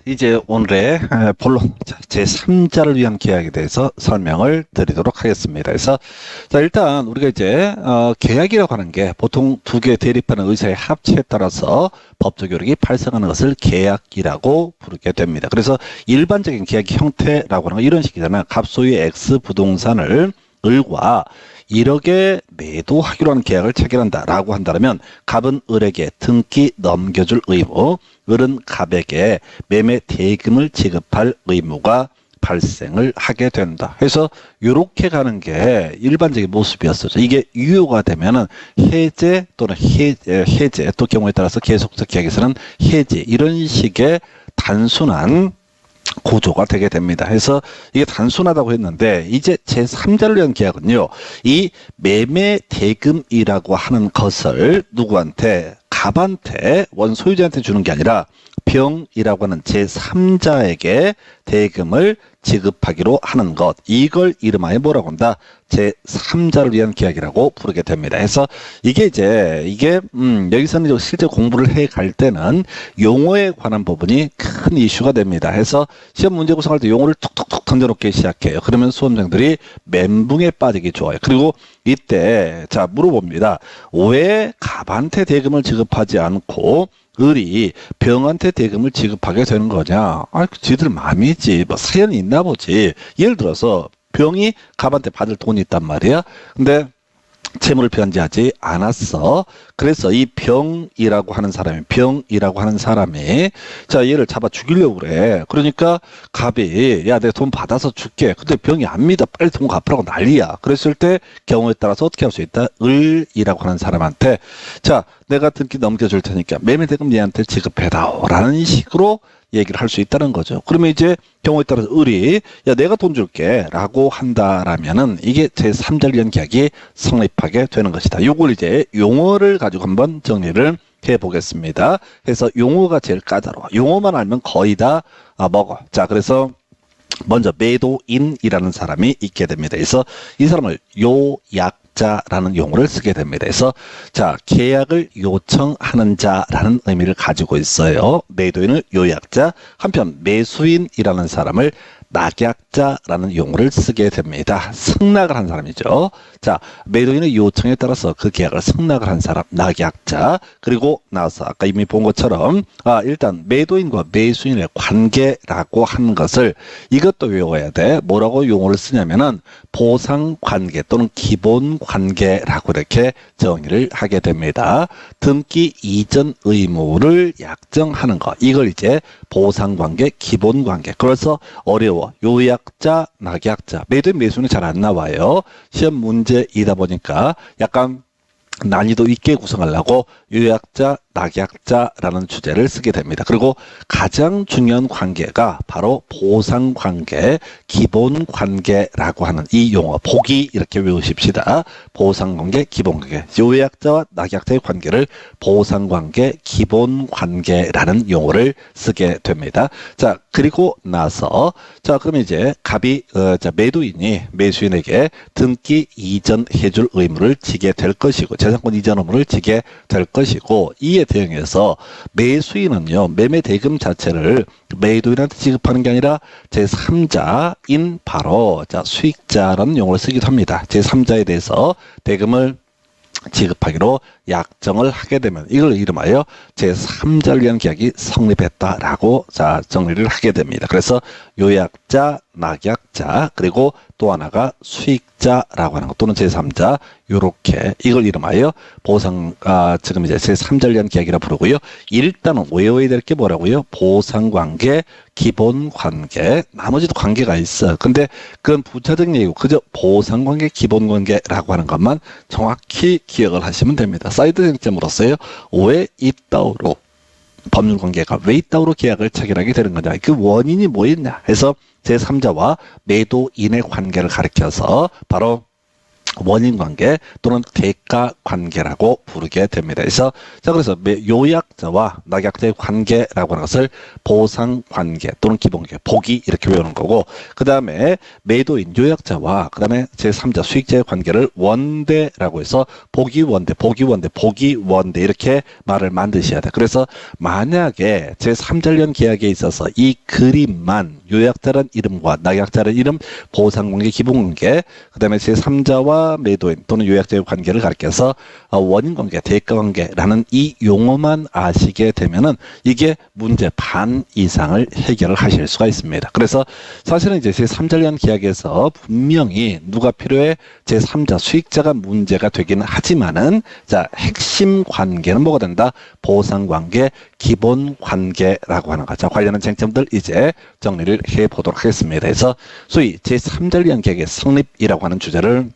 이제 오늘의 본론, 제3자를 위한 계약에 대해서 설명을 드리도록 하겠습니다. 그래서, 자, 일단 우리가 이제, 계약이라고 하는 게 보통 두 개 대립하는 의사의 합치에 따라서 법적 효력이 발생하는 것을 계약이라고 부르게 됩니다. 그래서 일반적인 계약 형태라고 하는 건 이런 식이잖아요. 갑소유의 X 부동산을 을과 1억에 매도하기로 하는 계약을 체결한다라고 한다면 갑은 을에게 등기 넘겨줄 의무, 을은 갑에게 매매 대금을 지급할 의무가 발생을 하게 된다. 그래서 이렇게 가는 게 일반적인 모습이었었죠. 이게 유효가 되면은 해제 또는 해제 또 경우에 따라서 계속적 계약에서는 해지 이런 식의 단순한 구조가 되게 됩니다. 그래서 이게 단순하다고 했는데 이제 제3자를 위한 계약은요. 이 매매 대금이라고 하는 것을 누구한테? 갑한테 원소유자한테 주는 게 아니라 병이라고 하는 제3자에게 대금을 지급하기로 하는 것. 이걸 이름하여 뭐라고 한다? 제3자를 위한 계약이라고 부르게 됩니다. 그래서 이게 여기서는 이제 실제 공부를 해 갈 때는 용어에 관한 부분이 큰 이슈가 됩니다. 해서 시험 문제 구성할 때 용어를 툭툭툭 던져놓기 시작해요. 그러면 수험생들이 멘붕에 빠지기 좋아요. 그리고 이때 자 물어봅니다. 왜 갑한테 대금을 지급하지 않고 을이 병한테 대금을 지급하게 되는 거냐? 지들 마음이지. 뭐 사연이 있나 보지. 예를 들어서 병이 갑한테 받을 돈이 있단 말이야. 근데 채무를 변제하지 않았어. 그래서 이 병이라고 하는 사람이 자 얘를 잡아 죽이려고 그래. 그러니까 갑이 야 내가 돈 받아서 줄게. 근데 병이 안 믿어. 빨리 돈 갚으라고 난리야. 그랬을 때 경우에 따라서 어떻게 할 수 있다? 을이라고 하는 사람한테 자 내가 등기 넘겨줄 테니까 매매대금 얘한테 지급해다오 라는 식으로 얘기를 할 수 있다는 거죠. 그러면 이제 경우에 따라서 을이 야 내가 돈 줄게 라고 한다라면은 이게 제3자를 위한 계약이 성립하게 되는 것이다. 요걸 이제 용어를 가지고 한번 정리를 해보겠습니다. 그래서 용어가 제일 까다로워. 용어만 알면 거의 다 먹어. 자 그래서 먼저 매도인이라는 사람이 있게 됩니다. 그래서 이 사람을 요약자라는 용어를 쓰게 됩니다. 그래서 자 계약을 요청하는 자라는 의미를 가지고 있어요. 매도인을 요약자. 한편 매수인이라는 사람을 낙약자라는 용어를 쓰게 됩니다. 승낙을 한 사람이죠. 자, 매도인의 요청에 따라서 그 계약을 승낙을 한 사람, 낙약자. 그리고 나서 아까 이미 본 것처럼 일단 매도인과 매수인의 관계라고 하는 것을 이것도 외워야 돼. 뭐라고 용어를 쓰냐면은 보상관계 또는 기본관계라고 이렇게 정의를 하게 됩니다. 등기 이전 의무를 약정하는 것. 이걸 이제 보상관계, 기본관계. 그래서 어려워. 요약자, 낙약자. 매도인, 매수는 잘 안 나와요. 시험 문제이다 보니까 약간 난이도 있게 구성하려고 요약자, 낙약자라는 주제를 쓰게 됩니다. 그리고 가장 중요한 관계가 바로 보상관계, 기본관계라고 하는 이 용어, 보기 이렇게 외우십시다. 보상관계, 기본관계. 요약자와 낙약자의 관계를 보상관계, 기본관계라는 용어를 쓰게 됩니다. 자, 그리고 나서 자, 그러면 이제 갑이 매도인이 매수인에게 등기 이전해줄 의무를 지게 될 것이고 재산권 이전 의무를 지게 될 것이고 이에 대응해서 매수인은요 매매 대금 자체를 매도인한테 지급하는 게 아니라 제3자인 바로 수익자라는 용어를 쓰기도 합니다. 제3자에 대해서 대금을 지급하기로 약정을 하게 되면 이걸 이름하여 제3자를 위한 계약이 성립했다라고 정리를 하게 됩니다. 그래서 요약자, 낙약자 그리고 또 하나가 수익자라고 하는 것 또는 제3자 요렇게 이걸 이름하여 지금 이제 제3자를 위한 계약이라 부르고요. 일단은 외워야 될 게 뭐라고요? 보상관계, 기본관계 나머지도 관계가 있어. 근데 그건 부차적인 얘기고 그저 보상관계, 기본관계라고 하는 것만 정확히 기억을 하시면 됩니다. 사이드 쟁점으로서요. 왜 이따오로 법률관계가 왜 이따오로 계약을 체결하게 되는 거냐. 그 원인이 뭐였냐 해서 제3자와 매도인의 관계를 가리켜서 바로 원인 관계 또는 대가 관계라고 부르게 됩니다. 그래서 요약자와 낙약자의 관계라고 하는 것을 보상 관계 또는 기본 관계, 복이 이렇게 외우는 거고, 그 다음에 매도인 요약자와 그 다음에 제3자 수익자의 관계를 원대라고 해서 복이 원대, 복이 원대, 복이 원대 이렇게 말을 만드셔야 돼. 그래서 만약에 제3자 계약에 있어서 이 그림만 요약자란 이름과 낙약자란 이름, 보상 관계, 기본 관계, 그 다음에 제3자와 매도인 또는 요약자의 관계를 가리켜서 원인 관계, 대가 관계라는 이 용어만 아시게 되면은 이게 문제 반 이상을 해결을 하실 수가 있습니다. 그래서 사실은 이제 제3자를 계약에서 분명히 누가 필요해? 제3자 수익자가 문제가 되기는 하지만은 자, 핵심 관계는 뭐가 된다? 보상 관계, 기본 관계라고 하는 거죠. 관련한 쟁점들 이제 정리를 해 보도록 하겠습니다. 그래서 소위 제3자를 계약의 성립이라고 하는 주제를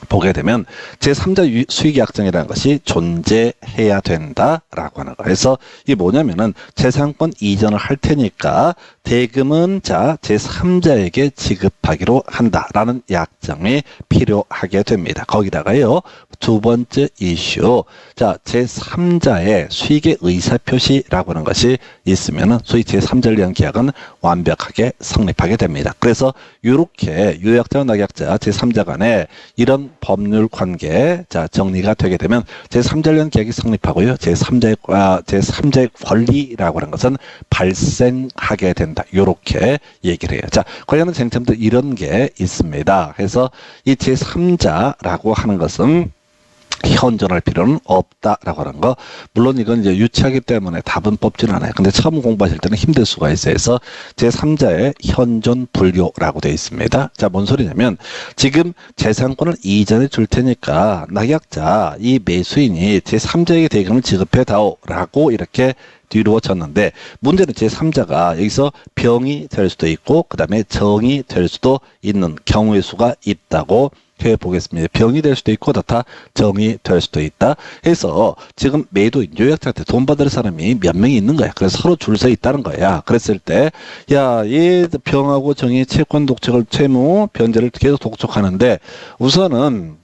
보게 되면 제3자 수익약정이라는 것이 존재해야 된다라고 하는 거예요. 그래서 이게 뭐냐면은 재산권 이전을 할 테니까 대금은 자 제3자에게 지급하기로 한다라는 약정이 필요하게 됩니다. 거기다가요 두 번째 이슈, 자 제3자의 수익의 의사표시라고 하는 것이 있으면은 소위 제3자를 위한 계약은 완벽하게 성립하게 됩니다. 그래서 이렇게 요약자와 낙약자 제3자 간에 이런 법률 관계 자 정리가 되게 되면 제3자를 위한 계약이 성립하고요. 제3자의 권리라고 하는 것은 발생하게 된다. 이렇게 얘기를 해요. 자, 관련한 쟁점들 이런 게 있습니다. 그래서 이 제3자라고 하는 것은 현존할 필요는 없다라고 하는 거. 물론 이건 이제 유치하기 때문에 답은 뽑지는 않아요. 근데 처음 공부하실 때는 힘들 수가 있어요. 그래서 제3자의 현존 불교라고 되어 있습니다. 자, 뭔 소리냐면 지금 재산권을 이전해 줄 테니까 낙약자 이 매수인이 제3자에게 대금을 지급해 다오라고 이렇게 뒤로워졌는데 문제는 제3자가 여기서 병이 될 수도 있고 그 다음에 정이 될 수도 있는 경우의 수가 있다고 해보겠습니다. 병이 될 수도 있고 다 정이 될 수도 있다 해서 지금 매도인 요약자한테 돈 받을 사람이 몇 명이 있는 거야. 그래서 서로 줄 서 있다는 거야. 그랬을 때 야, 얘 병하고 정이 채권 독촉을 채무 변제를 계속 독촉하는데 우선은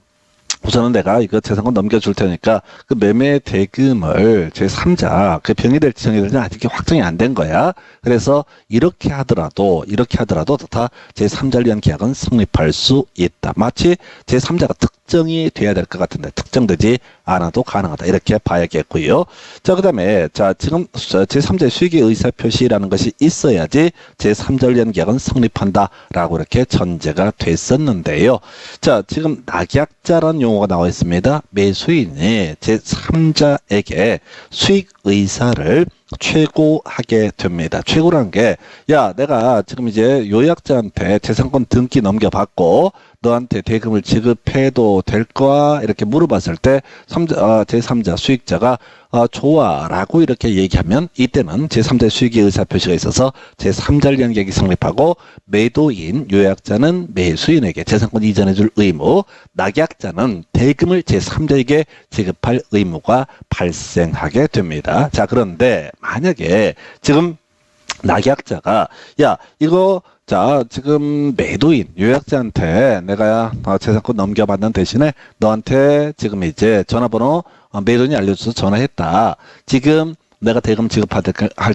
내가 이거 재산권 넘겨줄 테니까 그 매매 대금을 제3자 그 병이 될지 정이 될지 아직 확정이 안 된 거야. 그래서 이렇게 하더라도 다 제3자를 위한 계약은 성립할 수 있다. 마치 제3자가 특정이 돼야 될 것 같은데 특정되지 않아도 가능하다. 이렇게 봐야겠고요. 자, 그 다음에 자 지금 제3자의 수익의 의사표시라는 것이 있어야지 제3자를 위한 계약은 성립한다라고 이렇게 전제가 됐었는데요. 자, 지금 낙약자라는 용어가 나와 있습니다. 매수인이 제3자에게 수익 의사를 최고하게 됩니다. 최고란 게, 야, 내가 지금 이제 요약자한테 재산권 등기 넘겨받고 너한테 대금을 지급해도 될 거야? 이렇게 물어봤을 때 제3자 수익자가 좋아 라고 이렇게 얘기하면 이때는 제3자의 수익의 의사표시가 있어서 제3자를 위한 계약이 성립하고 매도인 요약자는 매수인에게 재산권 이전해줄 의무, 낙약자는 대금을 제3자에게 지급할 의무가 발생하게 됩니다. 자, 그런데 만약에 지금 낙약자가 야 이거 자 지금 매도인 요약자한테 내가 재산권 넘겨받는 대신에 너한테 지금 이제 전화번호 매도인이 알려줘서 전화했다. 지금 내가 대금 지급할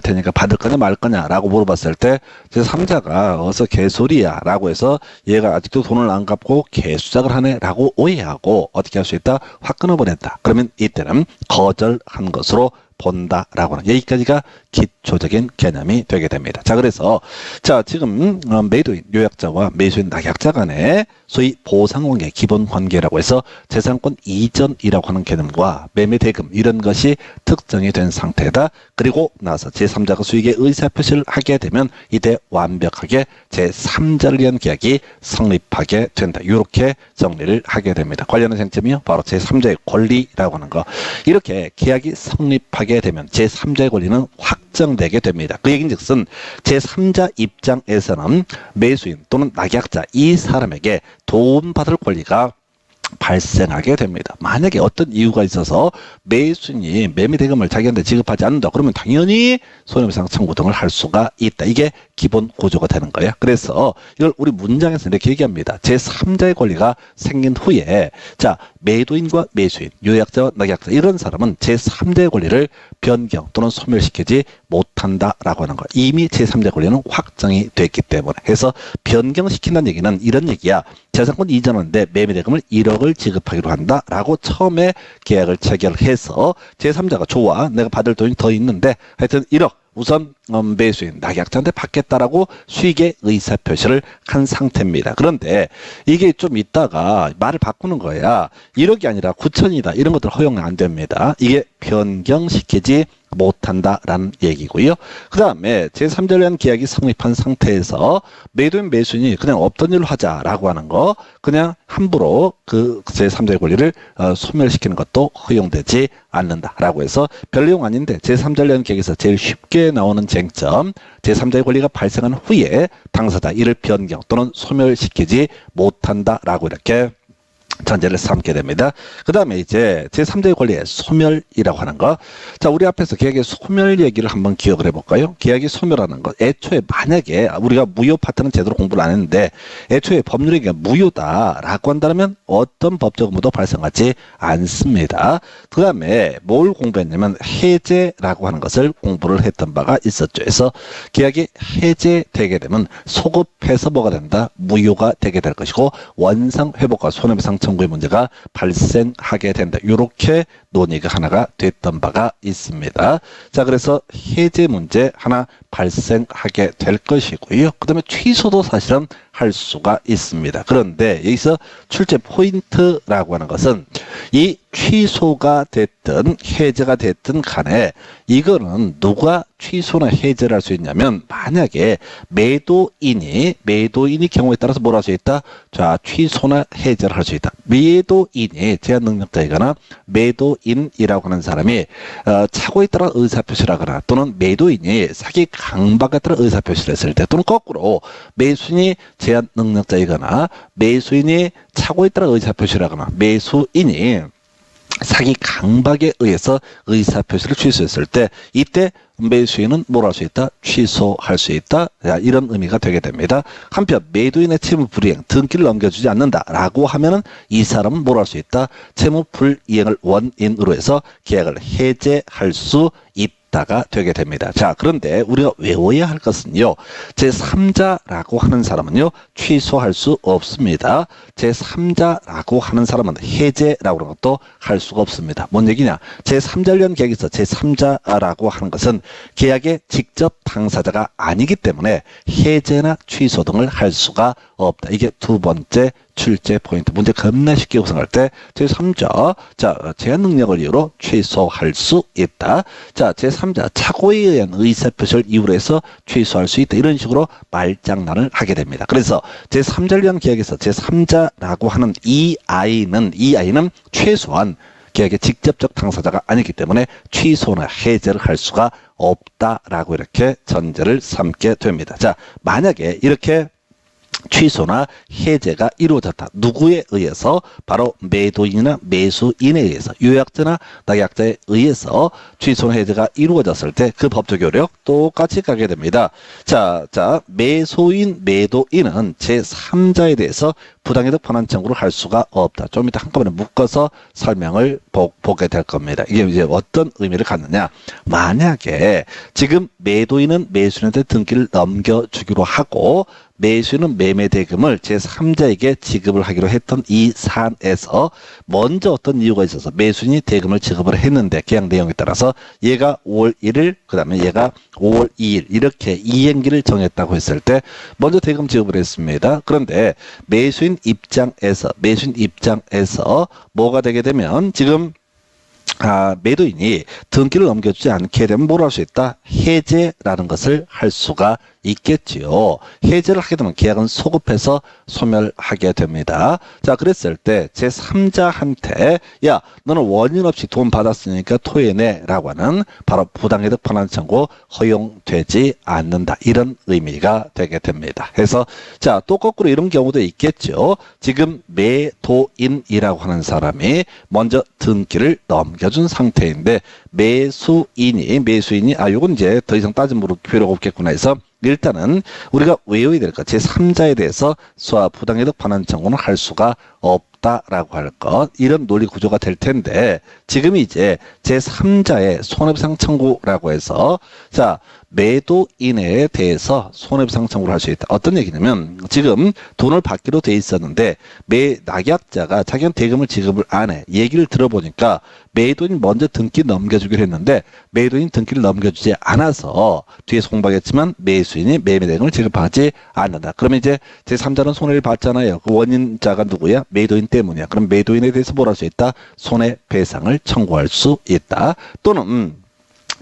테니까 받을 거냐 말 거냐라고 물어봤을 때 제3자가 어서 개소리야 라고 해서 얘가 아직도 돈을 안 갚고 개수작을 하네 라고 오해하고 어떻게 할 수 있다? 확 끊어버렸다. 그러면 이때는 거절한 것으로 본다라고 하는 여기까지가 기초적인 개념이 되게 됩니다. 자, 그래서 자 지금 매도인 요약자와 매수인 낙약자 간의 소위 보상관계 기본 관계라고 해서 재산권 이전이라고 하는 개념과 매매 대금 이런 것이 특정이 된 상태다. 그리고 나서 제3자가 수익의 의사표시를 하게 되면 이때 완벽하게 제3자를 위한 계약이 성립하게 된다. 이렇게 정리를 하게 됩니다. 관련한 쟁점이요. 바로 제3자의 권리라고 하는 거. 이렇게 계약이 성립하게 되면 제3자의 권리는 확정되게 됩니다. 그 얘기인즉슨 제3자 입장에서는 매수인 또는 낙약자 이 사람에게 도움받을 권리가 발생하게 됩니다. 만약에 어떤 이유가 있어서 매수인이 매매 대금을 자기한테 지급하지 않는다. 그러면 당연히 손해배상 청구 등을 할 수가 있다. 이게 기본 구조가 되는 거예요. 그래서 이걸 우리 문장에서 이렇게 얘기합니다. 제3자의 권리가 생긴 후에 자, 매도인과 매수인, 요약자와 낙약자 이런 사람은 제3자의 권리를 변경 또는 소멸시키지 못한다라고 하는 거. 이미 제3자의 권리는 확정이 됐기 때문에. 그래서 변경시킨다는 얘기는 이런 얘기야. 재산권 이전하는데 매매대금을 1억을 지급하기로 한다라고 처음에 계약을 체결해서 제3자가 좋아. 내가 받을 돈이 더 있는데 하여튼 1억. 우선 매수인 낙약자한테 받겠다라고 수익의 의사표시를 한 상태입니다. 그런데 이게 좀 있다가 말을 바꾸는 거야. 1억이 아니라 9천이다. 이런 것들 허용은 안 됩니다. 이게 변경시키지 못한다라는 얘기고요. 그 다음에 제3자를 위한 계약이 성립한 상태에서 매도인 매수인이 그냥 없던 일로 하자라고 하는 거 그냥 함부로 그 제3자의 권리를 소멸시키는 것도 허용되지 않는다라고 해서 별 내용 아닌데 제3자를 위한 계약에서 제일 쉽게 나오는 쟁점 제3자의 권리가 발생한 후에 당사자 이를 변경 또는 소멸시키지 못한다라고 이렇게 전제를 삼게 됩니다. 그 다음에 이제 제3자의 권리의 소멸이라고 하는 거. 자, 우리 앞에서 계약의 소멸 얘기를 한번 기억을 해볼까요? 계약이 소멸하는 것. 애초에 만약에 우리가 무효 파트는 제대로 공부를 안 했는데 애초에 법률이 무효다라고 한다면 어떤 법적 의무도 발생하지 않습니다. 그 다음에 뭘 공부했냐면 해제라고 하는 것을 공부를 했던 바가 있었죠. 그래서 계약이 해제되게 되면 소급해서 뭐가 된다? 무효가 되게 될 것이고 원상 회복과 손해배상 청구의 문제가 발생하게 된다. 이렇게 논의가 하나가 됐던 바가 있습니다. 자, 그래서 해제 문제 하나 발생하게 될 것이고요. 그 다음에 취소도 사실은 할 수가 있습니다. 그런데 여기서 출제 포인트라고 하는 것은 이 취소가 됐든 해제가 됐든 간에 이거는 누가 취소나 해제를 할 수 있냐면 만약에 매도인이 경우에 따라서 뭘 할 수 있다? 자, 취소나 해제를 할 수 있다. 매도인이 제한 능력자이거나 매도인이라고 하는 사람이 착오에 따라 의사표시를 하거나 또는 매도인이 사기 강박에 따라 의사표시를 했을 때 또는 거꾸로 매수인이 제한 능력자이거나 매수인이 착오에 따라 의사표시를 하거나 매수인이 사기 강박에 의해서 의사표시를 취소했을 때 이때 매수인은 뭘 할 수 있다? 취소할 수 있다. 이런 의미가 되게 됩니다. 한편 매도인의 채무 불이행, 등기를 넘겨주지 않는다라고 하면은 이 사람은 뭘 할 수 있다? 채무 불이행을 원인으로 해서 계약을 해제할 수 있다가 되게 됩니다. 자, 그런데 우리가 외워야 할 것은요. 제3자라고 하는 사람은요. 취소할 수 없습니다. 제3자라고 하는 사람은 해제라고 하는 것도 할 수가 없습니다. 뭔 얘기냐? 제3자를 위한 계약에서 제3자라고 하는 것은 계약의 직접 당사자가 아니기 때문에 해제나 취소 등을 할 수가 없다. 이게 두 번째 출제 포인트. 문제 겁나 쉽게 구성할 때 제3자 자, 제한 능력을 이유로 취소할 수 있다. 자, 제3자 착오에 의한 의사표시를 이유로 해서 취소할 수 있다. 이런 식으로 말장난을 하게 됩니다. 그래서 제3자를 위한 계약에서 제3자라고 하는 이 아이는 최소한 계약의 직접적 당사자가 아니기 때문에 취소나 해제를 할 수가 없다라고 이렇게 전제를 삼게 됩니다. 자, 만약에 이렇게 취소나 해제가 이루어졌다. 누구에 의해서? 바로 매도인이나 매수인에 의해서, 요약자나 낙약자에 의해서 취소나 해제가 이루어졌을 때 그 법적 효력 똑같이 가게 됩니다. 자, 매수인, 매도인은 제3자에 대해서 부당이득 반환 청구를 할 수가 없다. 좀 이따 한꺼번에 묶어서 설명을 보게 될 겁니다. 이게 이제 어떤 의미를 갖느냐? 만약에 지금 매도인은 매수인한테 등기를 넘겨주기로 하고 매수인은 매매 대금을 제3자에게 지급을 하기로 했던 이 사안에서 먼저 어떤 이유가 있어서 매수인이 대금을 지급을 했는데 계약 내용에 따라서 얘가 5월 1일 그 다음에 얘가 5월 2일 이렇게 이행기를 정했다고 했을 때 먼저 대금 지급을 했습니다. 그런데 매수인 입장에서 뭐가 되게 되면 지금 매도인이 등기를 넘겨주지 않게 되면 뭘 할 수 있다? 해제라는 것을 할 수가 있겠지요. 해지를 하게 되면 계약은 소급해서 소멸하게 됩니다. 자, 그랬을 때 제3자한테 야, 너는 원인 없이 돈 받았으니까 토해내라고 하는 바로 부당이득 반환 청구 허용되지 않는다. 이런 의미가 되게 됩니다. 그래서 자, 또 거꾸로 이런 경우도 있겠죠. 지금 매도인이라고 하는 사람이 먼저 등기를 넘겨준 상태인데 매수인이 요건 이제 더 이상 따져 물을 필요가 없겠구나 해서 일단은 우리가 외워야 될 것, 제3자에 대해서 소화 부당이득 반환 청구는 할 수가 없다라고 할 것, 이런 논리 구조가 될 텐데 지금 이제 제3자의 손해배상 청구라고 해서 자, 매도인에 대해서 손해배상 청구를 할 수 있다. 어떤 얘기냐면 지금 돈을 받기로 돼 있었는데 낙약자가 자기는 대금을 지급을 안 해. 얘기를 들어보니까 매도인이 먼저 등기 넘겨주기로 했는데 매도인 등기를 넘겨주지 않아서 뒤에서 공부하겠지만 매수인이 매매대금을 지급하지 않는다. 그러면 이제 제3자는 손해를 봤잖아요. 그 원인자가 누구야? 매도인 때문이야. 그럼 매도인에 대해서 뭘 할 수 있다? 손해배상을 청구할 수 있다. 또는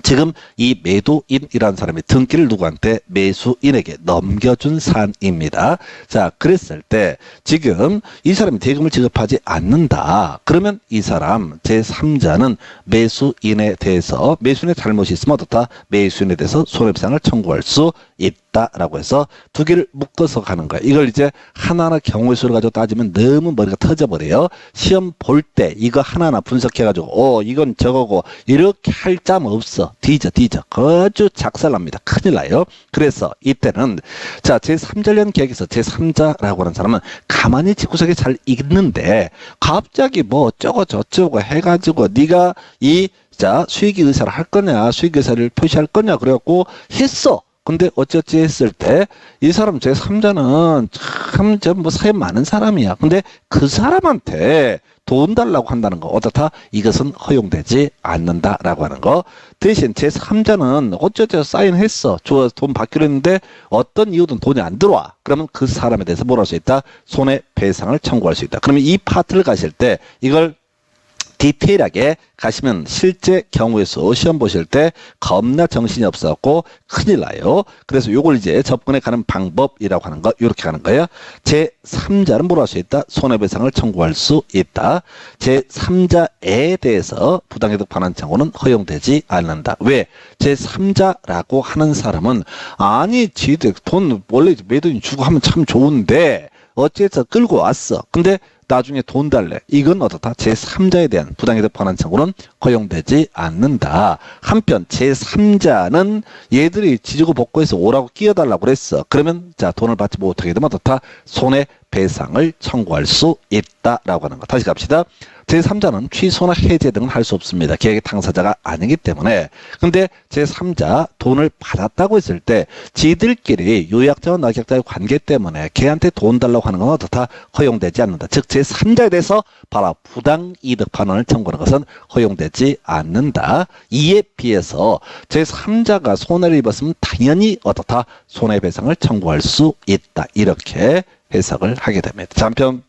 지금 이 매도인이라는 사람이 등기를 누구한테? 매수인에게 넘겨준 사안입니다. 자, 그랬을 때 지금 이 사람이 대금을 지급하지 않는다. 그러면 이 사람 제3자는 매수인에 대해서 매수인의 잘못이 있으면 어떻다? 매수인에 대해서 손해배상을 청구할 수 있다라고 해서 두 개를 묶어서 가는 거야. 이걸 이제 하나하나 경우의 수를 가지고 따지면 너무 머리가 터져버려요. 시험 볼 때 이거 하나하나 분석해가지고 이건 저거고 이렇게 할 짬 없어. 뒤져 아주 작살납니다. 큰일 나요. 그래서 이때는 자, 제3자련 계약에서 제3자라고 하는 사람은 가만히 집구석에 잘 있는데 갑자기 뭐 어쩌고 저쩌고 해가지고 네가 자, 수익이 의사를 할 거냐 수익 의사를 표시할 거냐 그래갖고 했어. 근데 어찌어찌 했을 때 이 사람 제3자는 참 뭐 사연 많은 사람이야. 근데 그 사람한테 돈 달라고 한다는 거 어떻다? 이것은 허용되지 않는다라고 하는 거. 대신 제3자는 어쩌죠 사인했어. 돈 받기로 했는데 어떤 이유든 돈이 안 들어와. 그러면 그 사람에 대해서 뭘 할 수 있다? 손해배상을 청구할 수 있다. 그러면 이 파트를 가실 때 이걸 디테일하게 가시면 실제 경우의 수 시험 보실 때 겁나 정신이 없어갖고 큰일 나요. 그래서 요걸 이제 접근해 가는 방법이라고 하는 거 이렇게 가는 거예요. 제3자는 뭘 할 수 있다? 손해배상을 청구할 수 있다. 제3자에 대해서 부당이득 반환 청구는 허용되지 않는다. 왜? 제3자라고 하는 사람은 아니 지들 돈 원래 매도인 주고 하면 참 좋은데 어째서 끌고 왔어. 근데 나중에 돈 달래. 이건 어떻다? 제3자에 대한 부당이득 반환 청구는 허용되지 않는다. 한편 제3자는 얘들이 지지고 볶고해서 오라고 끼어달라고 그랬어. 그러면 자, 돈을 받지 못하게 되면 어떻다? 손해배상을 청구할 수 있다라고 하는 거. 다시 갑시다. 제3자는 취소나 해제 등은 할 수 없습니다. 계약의 당사자가 아니기 때문에. 근데 제3자 돈을 받았다고 했을 때 지들끼리 요약자와 낙약자의 관계 때문에 걔한테 돈 달라고 하는 건 어떻다? 허용되지 않는다. 즉 제3자에 대해서 바로 부당이득 반환을 청구하는 것은 허용되지 않는다. 이에 비해서 제3자가 손해를 입었으면 당연히 어떻다? 손해배상을 청구할 수 있다. 이렇게 해석을 하게 됩니다. 자, 한편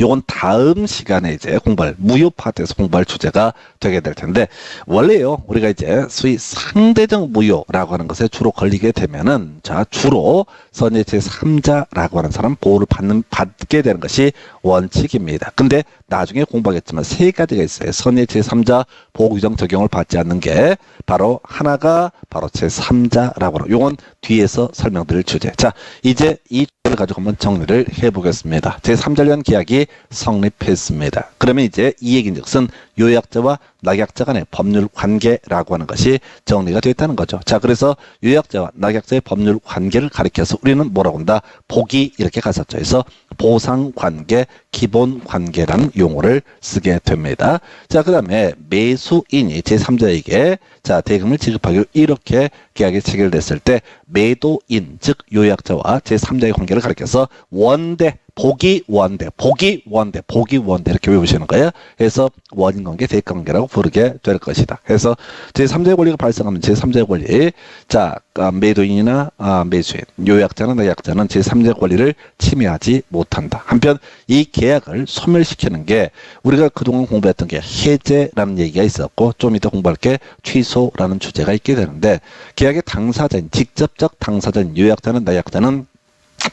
요건 다음 시간에 이제 무효 파트에서 공부할 주제가 되게 될 텐데, 원래요, 우리가 이제 소위 상대적 무효라고 하는 것에 주로 걸리게 되면은, 자, 주로 선의 제3자라고 하는 사람 보호를 받게 되는 것이 원칙입니다. 근데 나중에 공부하겠지만 세 가지가 있어요. 선의 제3자 보호 규정 적용을 받지 않는 게 바로 하나가 바로 제3자라고 하는, 요건 뒤에서 설명드릴 주제. 자, 이제 이 주제를 가지고 한번 정리를 해보겠습니다. 제3자에 대한 계약이 성립했습니다. 그러면 이제 이 얘기인즉슨 요약자와 낙약자 간의 법률 관계라고 하는 것이 정리가 됐다는 거죠. 자, 그래서 요약자와 낙약자의 법률 관계를 가리켜서 우리는 뭐라고 한다? 복이 이렇게 갔었죠. 그래서 보상관계, 기본관계라는 용어를 쓰게 됩니다. 자, 그 다음에 매수인이 제3자에게 자, 대금을 지급하기로 이렇게 계약이 체결됐을 때 매도인, 즉 요약자와 제3자의 관계를 가리켜서 원대 복이 원대, 복이 원대, 복이 원대 이렇게 외우시는 거예요. 그래서 원인관계, 대관계라고 부르게 될 것이다. 그래서 제3자의 권리가 발생하면 제3자의 권리, 자 매도인이나 매수인, 요약자나 낙약자는 제3자의 권리를 침해하지 못한다. 한편 이 계약을 소멸시키는 게 우리가 그동안 공부했던 게 해제라는 얘기가 있었고 좀 이따 공부할 게 취소라는 주제가 있게 되는데 계약의 당사자인 직접적 당사자인 요약자는 낙약자는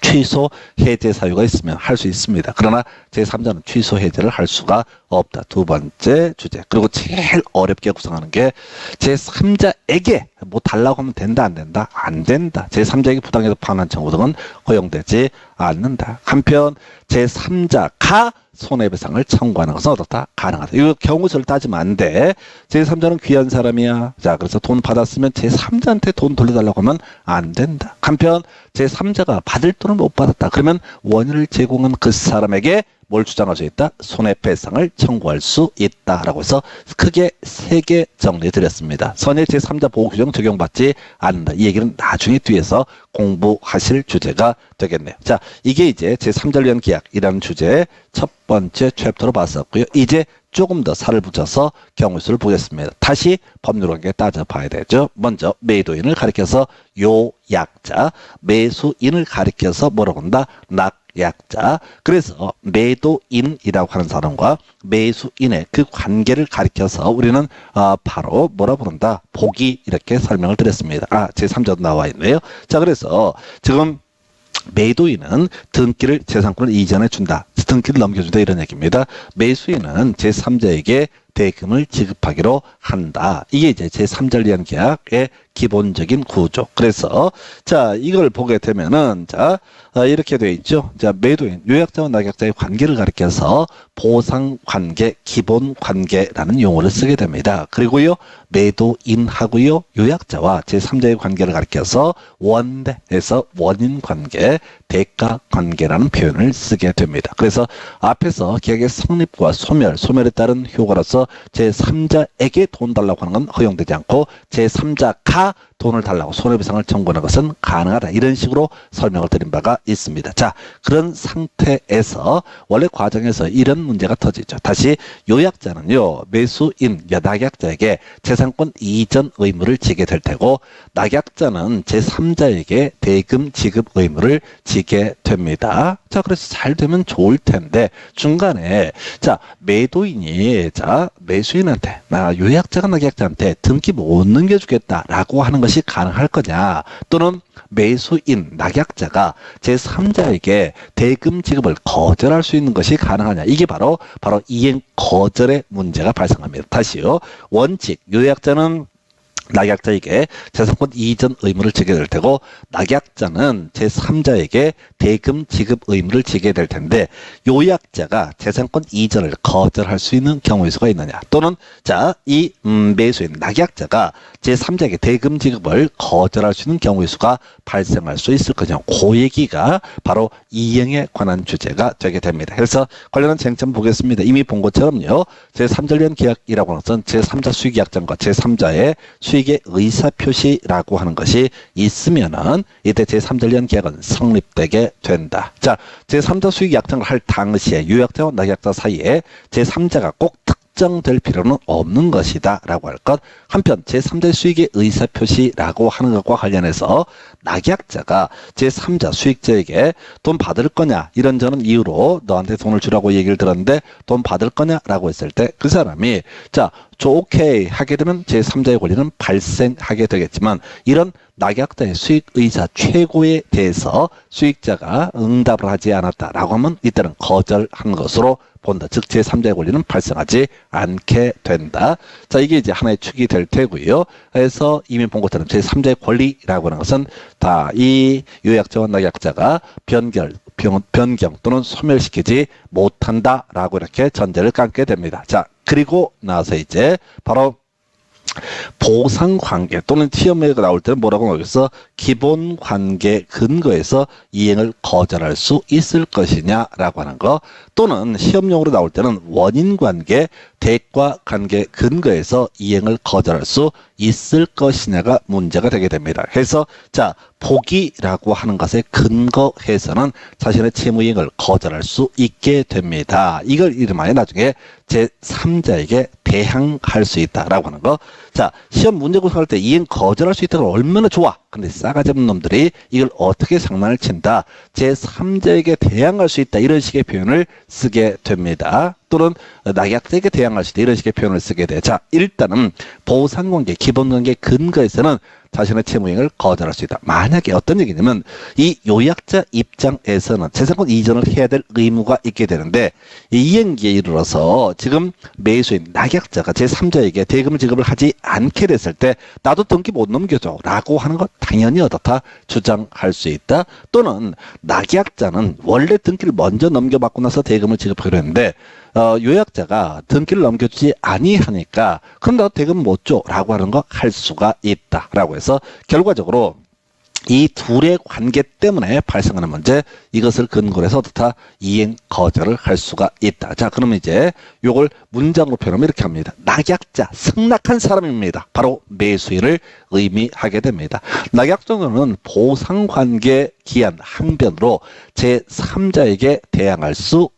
취소 해제 사유가 있으면 할 수 있습니다. 그러나 제3자는 취소 해제를 할 수가 없다. 두 번째 주제. 그리고 제일 어렵게 구성하는 게 제3자에게 뭐 달라고 하면 된다 안 된다? 안 된다. 제3자에게 부당해서 반환 청구 등은 허용되지 않는다. 한편 제3자가 손해배상을 청구하는 것은 어떻다? 가능하다. 이거 경우수를 따지면 안 돼. 제3자는 귀한 사람이야. 자, 그래서 돈 받았으면 제3자한테 돈 돌려달라고 하면 안 된다. 한편 제3자가 받을 돈을 못 받았다. 그러면 원인을 제공한 그 사람에게 뭘 주장할 수 있다? 손해배상을 청구할 수 있다라고 해서 크게 3개 정리해 드렸습니다. 선의 제3자 보호규정 적용받지 않는다. 이 얘기는 나중에 뒤에서 공부하실 주제가 되겠네요. 자, 이게 이제 제3자를 위한 계약이라는 주제의 첫 번째 챕터로 봤었고요. 이제 조금 더 살을 붙여서 경우수를 보겠습니다. 다시 법률관계 따져봐야 되죠. 먼저 매도인을 가리켜서 요약자, 매수인을 가리켜서 뭐라고 한다? 낙약자. 그래서 매도인이라고 하는 사람과 매수인의 그 관계를 가리켜서 우리는 바로 뭐라 부른다? 복이 이렇게 설명을 드렸습니다. 제3자도 나와 있네요. 자, 그래서 지금 매도인은 등기를 재산권을 이전해 준다. 등기를 넘겨준다 이런 얘기입니다. 매수인은 제3자에게 대금을 지급하기로 한다. 이게 이제 제3자를 위한 계약의 기본적인 구조. 그래서 자 이걸 보게 되면은 자 이렇게 되어 있죠. 자 매도인, 요약자와 낙약자의 관계를 가리켜서 보상관계, 기본관계라는 용어를 쓰게 됩니다. 그리고요 매도인하고요 요약자와 제3자의 관계를 가리켜서 원대에서 원인관계, 대가관계라는 표현을 쓰게 됩니다. 그래서 앞에서 계약의 성립과 소멸에 따른 효과로서 제3자에게 돈 달라고 하는 건 허용되지 않고 제3자가 돈을 달라고 손해배상을 청구하는 것은 가능하다. 이런 식으로 설명을 드린 바가 있습니다. 자, 그런 상태에서 원래 과정에서 이런 문제가 터지죠. 다시 요약자는요, 매수인, 낙약자에게 재산권 이전 의무를 지게 될 테고 낙약자는 제3자에게 대금 지급 의무를 지게 됩니다. 자, 그래서 잘 되면 좋을 텐데 중간에 자 매도인이 자 매수인한테 요약자가 낙약자한테 등기 못 넘겨주겠다라고 하는 것이 가능할 거냐, 또는 매수인, 낙약자가 제3자에게 대금 지급을 거절할 수 있는 것이 가능하냐, 이게 바로 이행 거절의 문제가 발생합니다. 다시요, 원칙 요약자는 낙약자에게 재산권 이전 의무를 지게 될 테고 낙약자는 제3자에게 대금 지급 의무를 지게 될 텐데 요약자가 재산권 이전을 거절할 수 있는 경우의 수가 있느냐, 또는 자 이 매수인 낙약자가 제3자에게 대금 지급을 거절할 수 있는 경우의 수가 발생할 수 있을 거냐, 그 얘기가 바로 이행에 관한 주제가 되게 됩니다. 그래서 관련한 쟁점 보겠습니다. 이미 본 것처럼요 제3자를 위한 계약이라고 하는 것은 제3자 수익약정과 제3자의 수익의 의사표시라고 하는 것이 있으면은 이때 제3자를 위한 계약은 성립되게 된다. 자, 제3자 수익약정을 할 당시에 요약자와 낙약자 사이에 제3자가 꼭 특정될 필요는 없는 것이다 라고 할 것. 한편 제3자 수익의 의사표시라고 하는 것과 관련해서 낙약자가 제3자 수익자에게 돈 받을 거냐 이런저런 이유로 너한테 돈을 주라고 얘기를 들었는데 돈 받을 거냐 라고 했을 때 그 사람이 자 오케이 하게 되면 제3자의 권리는 발생하게 되겠지만 이런 낙약자의 수익의사 최고에 대해서 수익자가 응답을 하지 않았다라고 하면 이때는 거절한 것으로 본다. 즉 제3자의 권리는 발생하지 않게 된다. 자, 이게 이제 하나의 축이 될 테고요. 그래서 이미 본 것처럼 제3자의 권리라고 하는 것은 다 이 요약자와 낙약자가 변경 또는 소멸시키지 못한다라고 이렇게 전제를 깔게 됩니다. 자, 그리고 나서 이제 바로 보상관계 또는 시험에 나올 때는 뭐라고 나오겠어? 기본관계 근거에서 이행을 거절할 수 있을 것이냐라고 하는 거, 또는 시험용으로 나올 때는 원인관계, 대과관계 근거에서 이행을 거절할 수 있을 것이냐가 문제가 되게 됩니다. 그래서 자, 보기라고 하는 것에 근거해서는 자신의 채무이행을 거절할 수 있게 됩니다. 이걸 이름하여 나중에 제3자에게 대항할 수 있다라고 하는 거. 자, 시험 문제 구성할 때 이행 거절할 수 있다가 얼마나 좋아. 근데 싸가지 없는 놈들이 이걸 어떻게 장난을 친다. 제3자에게 대항할 수 있다. 이런 식의 표현을 쓰게 됩니다. 또는 낙약자에게 대항할 수 있다. 이런 식의 표현을 쓰게 돼. 자, 일단은 보상관계, 기본관계 근거에서는 자신의 채무이행을 거절할 수 있다. 만약에 어떤 얘기냐면 이 요약자 입장에서는 재산권 이전을 해야 될 의무가 있게 되는데 이 이행기에 이르러서 지금 매수인 낙약자가 제3자에게 대금을 지급을 하지 않게 됐을 때 나도 등기 못 넘겨줘 라고 하는 것 당연히 어떻다 주장할 수 있다. 또는 낙약자는 원래 등기를 먼저 넘겨받고 나서 대금을 지급하기로 했는데 요약자가 등기를 넘겨주지 아니하니까 그럼 나도 대금 못 줘 라고 하는 거 할 수가 있다 라고 해서 결과적으로 이 둘의 관계 때문에 발생하는 문제, 이것을 근거로 해서 어떻다 이행 거절을 할 수가 있다. 자, 그러면 이제 요걸 문장으로 표현하면 이렇게 합니다. 낙약자, 승낙한 사람입니다. 바로 매수인을 의미하게 됩니다. 낙약자는 보상관계 기한 항변으로 제3자에게 대항할 수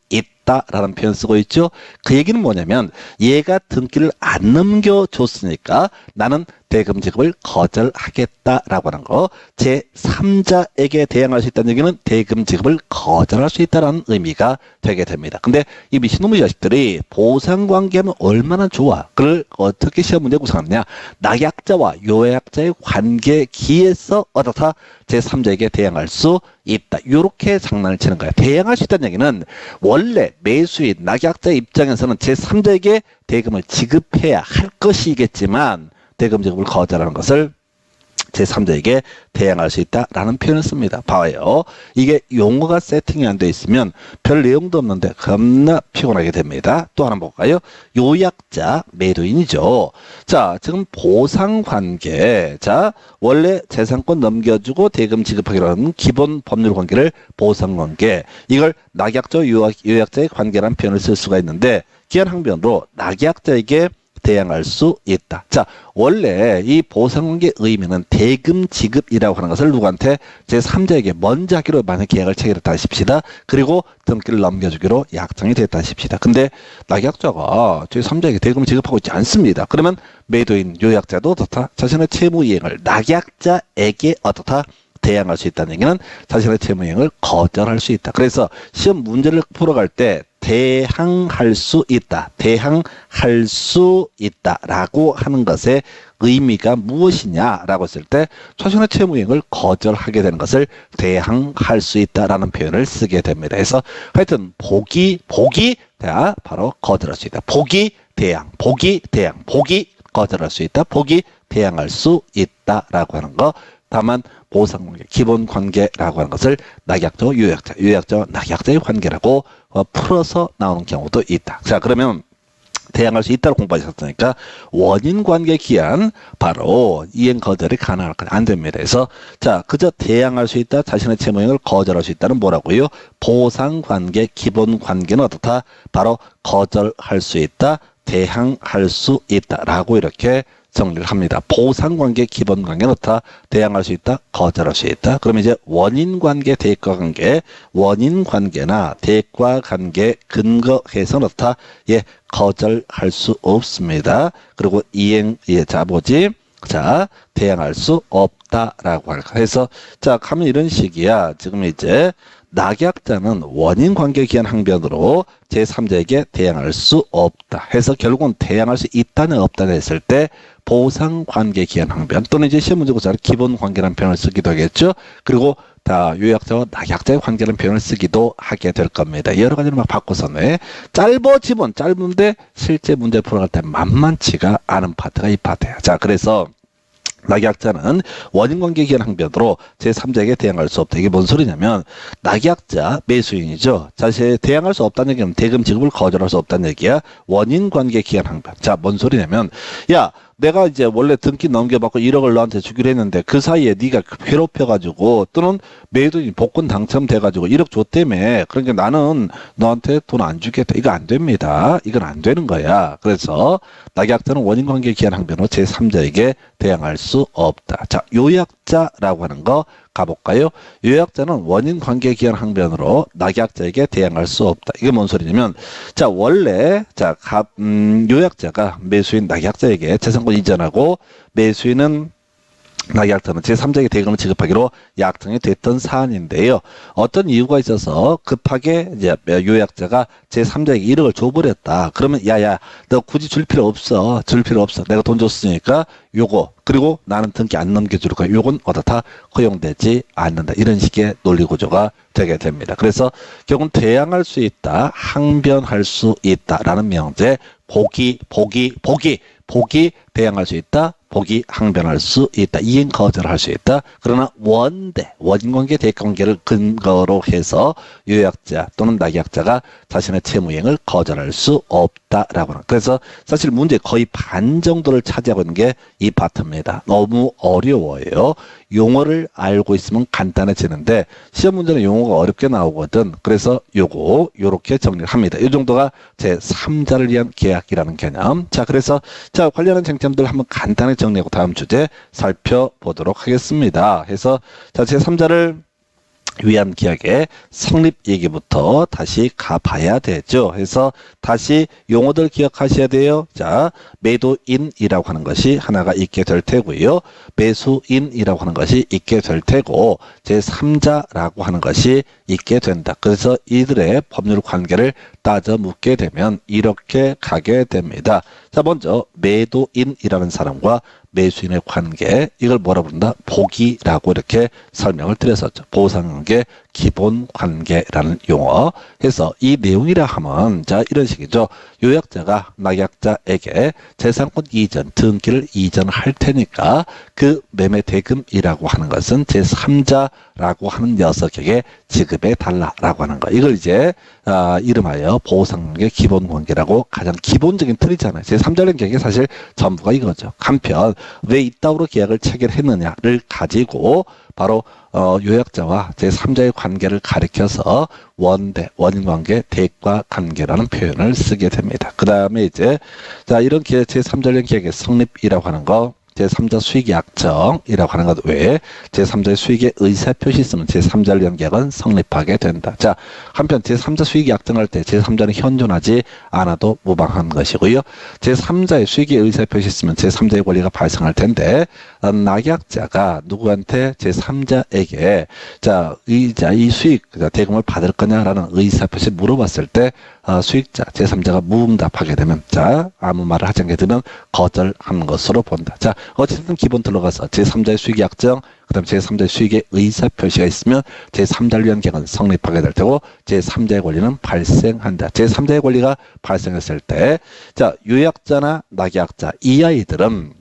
라는 표현 쓰고 있죠. 그 얘기는 뭐냐면 얘가 등기를 안 넘겨줬으니까 나는 대금 지급을 거절하겠다라고 하는 거. 제3자에게 대항할 수 있다는 얘기는 대금 지급을 거절할 수 있다는 의미가 되게 됩니다. 근데 이 미친놈의 자식들이 보상관계하면 얼마나 좋아. 그걸 어떻게 시험 문제 구성하느냐. 낙약자와 요약자의 관계기에서 어떻다 제3자에게 대항할 수 있다. 이렇게 장난을 치는 거야. 대항할 수 있다는 얘기는 원래 매수인 낙약자 입장에서는 제3자에게 대금을 지급해야 할 것이겠지만 대금 지급을 거절하는 것을 제3자에게 대항할 수 있다라는 표현을 씁니다. 봐요. 이게 용어가 세팅이 안 돼 있으면 별 내용도 없는데 겁나 피곤하게 됩니다. 또 하나 볼까요? 요약자, 매도인이죠. 자, 지금 보상관계. 자, 원래 재산권 넘겨주고 대금 지급하기로 하는 기본 법률 관계를 보상관계. 이걸 낙약자, 요약자의 관계라는 표현을 쓸 수가 있는데 기한항변으로 낙약자에게 대항할 수 있다. 자, 원래 이 보상관계 의미는 대금 지급이라고 하는 것을 누구한테 제3자에게 먼저 하기로 만약 계약을 체결했다 하십시다. 그리고 등기를 넘겨주기로 약정이 됐다 하십시다. 근데 낙약자가 제3자에게 대금을 지급하고 있지 않습니다. 그러면 매도인 요약자도 어떻다? 자신의 채무 이행을 낙약자에게 어떻다? 대항할 수 있다는 얘기는 자신의 채무 이행을 거절할 수 있다. 그래서 시험 문제를 풀어갈 때 대항할 수 있다. 대항할 수 있다라고 하는 것의 의미가 무엇이냐라고 했을 때 자신의 채무이행을 거절하게 되는 것을 대항할 수 있다라는 표현을 쓰게 됩니다. 그래서 하여튼 보기 자, 바로 거절할 수 있다. 보기 대항, 보기 거절할 수 있다. 보기 대항할 수 있다라고 하는 거. 다만 보상관계, 기본관계라고 하는 것을 낙약자, 요약자, 낙약자의 관계라고 풀어서 나오는 경우도 있다. 자, 그러면 대항할 수 있다고 공부하셨으니까 원인관계 기한 바로 이행 거절이 가능할 것 안 됩니다. 그래서 자, 그저 대항할 수 있다, 자신의 채무이행을 거절할 수 있다는 뭐라고요? 보상관계, 기본관계는 어떻다? 바로 거절할 수 있다, 대항할 수 있다라고 이렇게 정리를 합니다. 보상관계, 기본관계는 어떻다? 대항할 수 있다, 거절할 수 있다. 그러면 이제 원인관계, 대가관계, 원인관계나 대가관계 근거해서는 어떻다? 예, 거절할 수 없습니다. 그리고 자, 대항할 수 없다라고 할까. 해서 자, 가면 이런 식이야. 지금 이제 낙약자는 원인관계 기한 항변으로 제3자에게 대항할 수 없다. 해서 결국은 대항할 수 있다는 없다는 했을 때 보상관계 기한 항변 또는 이제 시험 문제 구사를 기본관계라는 표현을 쓰기도 하겠죠. 그리고 다 요약자와 낙약자의 관계라는 표현을 쓰기도 하게 될 겁니다. 여러 가지로 막 바꿔서네. 짧아지면 짧은데 실제 문제 풀어갈 때 만만치가 않은 파트가 이 파트야. 자, 그래서 낙약자는 원인관계 기한 항변으로 제3자에게 대항할 수 없다. 이게 뭔 소리냐면 낙약자 매수인이죠. 자신이 대항할 수 없다는 얘기는 대금 지급을 거절할 수 없다는 얘기야. 원인관계 기한 항변. 자, 뭔 소리냐면 야, 내가 이제 원래 등기 넘겨받고 1억을 너한테 주기로 했는데 그 사이에 네가 괴롭혀가지고 또는 매도인 복권 당첨돼가지고 1억 줬다며. 그러니까 나는 너한테 돈 안 주겠다. 이거 안 됩니다. 이건 안 되는 거야. 그래서 낙약자는 원인관계 기한 항변으로 제3자에게 대항할 수 없다. 자, 요약자라고 하는 거 가볼까요? 요약자는 원인관계 기한 항변으로 낙약자에게 대항할 수 없다. 이게 뭔 소리냐면, 자, 원래, 자, 요약자가 매수인 낙약자에게 재산권 이전하고 매수인은 낙약자는 제3자에게 대금을 지급하기로 약정이 됐던 사안인데요. 어떤 이유가 있어서 급하게 이제 요약자가 제3자에게 1억을 줘버렸다. 그러면 야야, 너 굳이 줄 필요 없어. 줄 필요 없어. 내가 돈 줬으니까 요거. 그리고 나는 등기 안 넘겨줄 거야. 요건 어떻다? 허용되지 않는다. 이런 식의 논리구조가 되게 됩니다. 그래서 결국은 대항할 수 있다. 항변할 수 있다라는 명제. 보기 대항할 수 있다. 보기 항변할 수 있다. 이행 거절할 수 있다. 그러나 원인관계 대관계를 근거로 해서 요약자 또는 낙약자가 자신의 채무이행을 거절할 수 없다라고 하는. 그래서 사실 문제 거의 반 정도를 차지하고 있는 게 이 파트입니다. 너무 어려워요. 용어를 알고 있으면 간단해지는데 시험 문제는 용어가 어렵게 나오거든. 그래서 요렇게 정리를 합니다. 이 정도가 제3자를 위한 계약이라는 개념. 자, 그래서 자, 관련한 쟁점들 한번 간단히 정리하고 다음 주제 살펴보도록 하겠습니다. 해서 자, 제3자를 위한 계약의 성립 얘기부터 다시 가봐야 되죠. 그래서 다시 용어들 기억하셔야 돼요. 자, 매도인이라고 하는 것이 하나가 있게 될 테고요. 매수인이라고 하는 것이 있게 될 테고 제3자라고 하는 것이 있게 된다. 그래서 이들의 법률 관계를 따져 묻게 되면 이렇게 가게 됩니다. 자, 먼저 매도인이라는 사람과 매수인의 관계, 이걸 뭐라 부른다? 보기라고 이렇게 설명을 드렸었죠. 보상관계, 기본관계라는 용어. 해서 이 내용이라 하면 자, 이런 식이죠. 요약자가 낙약자에게 재산권 이전, 등기를 이전할 테니까 그 매매 대금이라고 하는 것은 제3자라고 하는 녀석에게 지급해 달라라고 하는 거. 이걸 이제 이름하여 보상관계, 기본관계라고 가장 기본적인 틀이잖아요. 제3자라는 계약이 사실 전부가 이거죠. 한편 왜 이따위로 계약을 체결했느냐를 가지고 바로 요약자와 제3자의 관계를 가리켜서 원인관계, 대가관계라는 표현을 쓰게 됩니다. 그 다음에 이제 자, 이런 제3자의 계약의 성립이라고 하는 거, 제3자 수익 약정이라고 하는 것 외에 제3자의 수익의 의사표시 있으면 제3자를 위한 계약은 성립하게 된다. 자, 한편 제3자 수익 약정할 때 제3자는 현존하지 않아도 무방한 것이고요. 제3자의 수익의 의사표시 있으면 제3자의 권리가 발생할 텐데 낙약자가 누구한테 제3자에게 자, 이 수익 대금을 받을 거냐라는 의사표시 물어봤을 때 수익자 제3자가 무응답하게 되면 자, 아무 말을 하지 않게 되면 거절하는 것으로 본다. 자, 어쨌든 기본 들어가서 제3자의 수익 약정, 그 다음에 제3자의 수익의 의사표시가 있으면 제3자를 위한 계약은 성립하게 될 테고 제3자의 권리는 발생한다. 제3자의 권리가 발생했을 때 자, 요약자나 낙약자 이 아이들은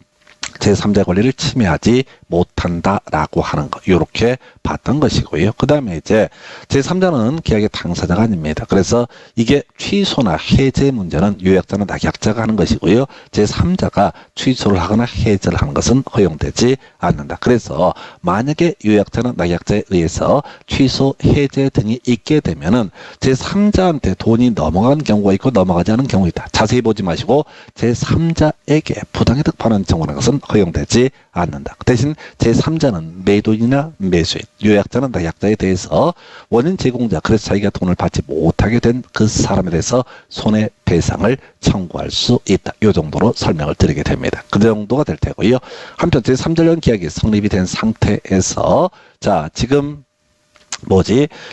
제3자의 권리를 침해하지 못한다라고 하는 것. 이렇게 봤던 것이고요. 그 다음에 이제 제3자는 계약의 당사자가 아닙니다. 그래서 이게 취소나 해제 문제는 요약자나 낙약자가 하는 것이고요. 제3자가 취소를 하거나 해제를 하는 것은 허용되지 않는다. 그래서 만약에 요약자나 낙약자에 의해서 취소, 해제 등이 있게 되면은 제3자한테 돈이 넘어간 경우가 있고 넘어가지 않은 경우가 있다. 자세히 보지 마시고 제3자에게 부당이득 반환 청구하는 것은 허용되지 않는다. 그 대신 제3자는 매도인이나 매수인, 요약자는 낙약자에 대해서 원인 제공자, 그래서 자기가 돈을 받지 못하게 된 그 사람에 대해서 손해배상을 청구할 수 있다. 이 정도로 설명을 드리게 됩니다. 그 정도가 될 테고요. 한편 제3자련 계약이 성립이 된 상태에서 자, 지금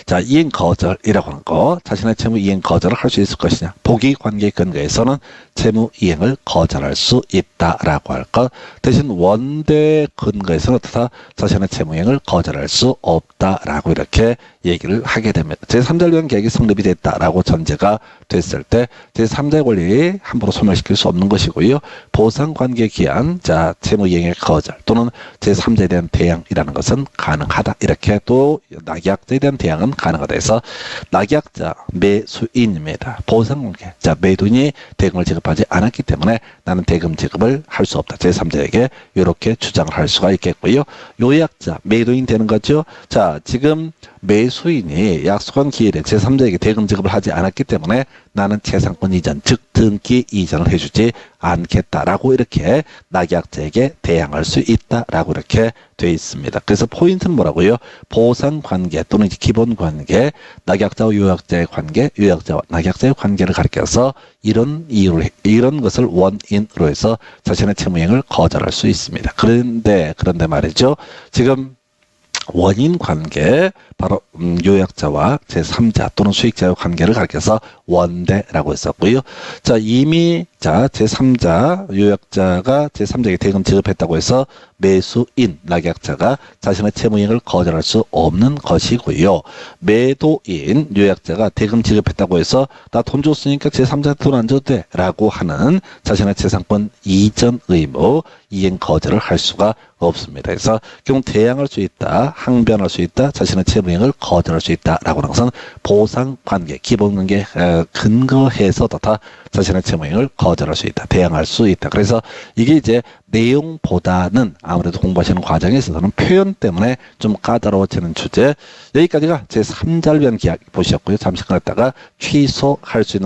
자, 이행 거절이라고 하는 거, 자신의 채무 이행 거절을 할 수 있을 것이냐. 보기 관계 근거에서는 채무 이행을 거절할 수 있다라고 할 것. 대신 원대 근거에서는 어떻다? 자신의 채무 이행을 거절할 수 없다라고 이렇게 얘기를 하게 됩니다. 제3자를 위한 계약이 성립이 됐다라고 전제가 됐을 때 제3자의 권리 함부로 소멸시킬 수 없는 것이고요. 보상관계 기한, 자, 채무 이행의 거절 또는 제3자에 대한 대항이라는 것은 가능하다. 이렇게 또 낙약 계약자에 대한 대항은 가능하다 해서 낙약자 매수인입니다. 보상관계. 자, 매도인이 대금을 지급하지 않았기 때문에 나는 대금 지급을 할 수 없다. 제3자에게 이렇게 주장을 할 수가 있겠고요. 요약자 매도인 되는 거죠. 자, 지금 매수인이 약속한 기일에 제3자에게 대금 지급을 하지 않았기 때문에 나는 재산권 이전, 즉 등기 이전을 해주지 않겠다라고 이렇게 낙약자에게 대항할 수 있다라고 이렇게 돼 있습니다. 그래서 포인트는 뭐라고요? 보상관계 또는 이제 기본관계, 낙약자와 요약자의 관계, 요약자와 낙약자의 관계를 가리켜서 이런 것을 원인으로 해서 자신의 채무행을 거절할 수 있습니다. 그런데 말이죠. 지금 원인 관계, 바로 요약자와 제3자 또는 수익자의 관계를 가리켜서 원대라고 했었고요. 자, 이미 제3자, 요약자가 제3자에게 대금 지급했다고 해서 매수인, 낙약자가 자신의 채무이행을 거절할 수 없는 것이고요. 매도인, 요약자가 대금 지급했다고 해서 나 돈 줬으니까 제3자한테 돈 안 줘도 돼 라고 하는 자신의 재산권 이전 의무, 이행 거절을 할 수가 없습니다. 그래서 결국 대항할 수 있다, 항변할 수 있다, 자신의 채무이행을 거절할 수 있다라고 하는 것은 보상관계, 기본관계 근거해서 다 자신의 채무이행을 거절할 수 있다, 대항할 수 있다. 그래서 이게 이제 내용보다는 아무래도 공부하시는 과정에 있어서는 표현 때문에 좀 까다로워지는 주제. 여기까지가 제3자를 위한 계약 보셨고요. 잠시 끊었다가 취소할 수 있는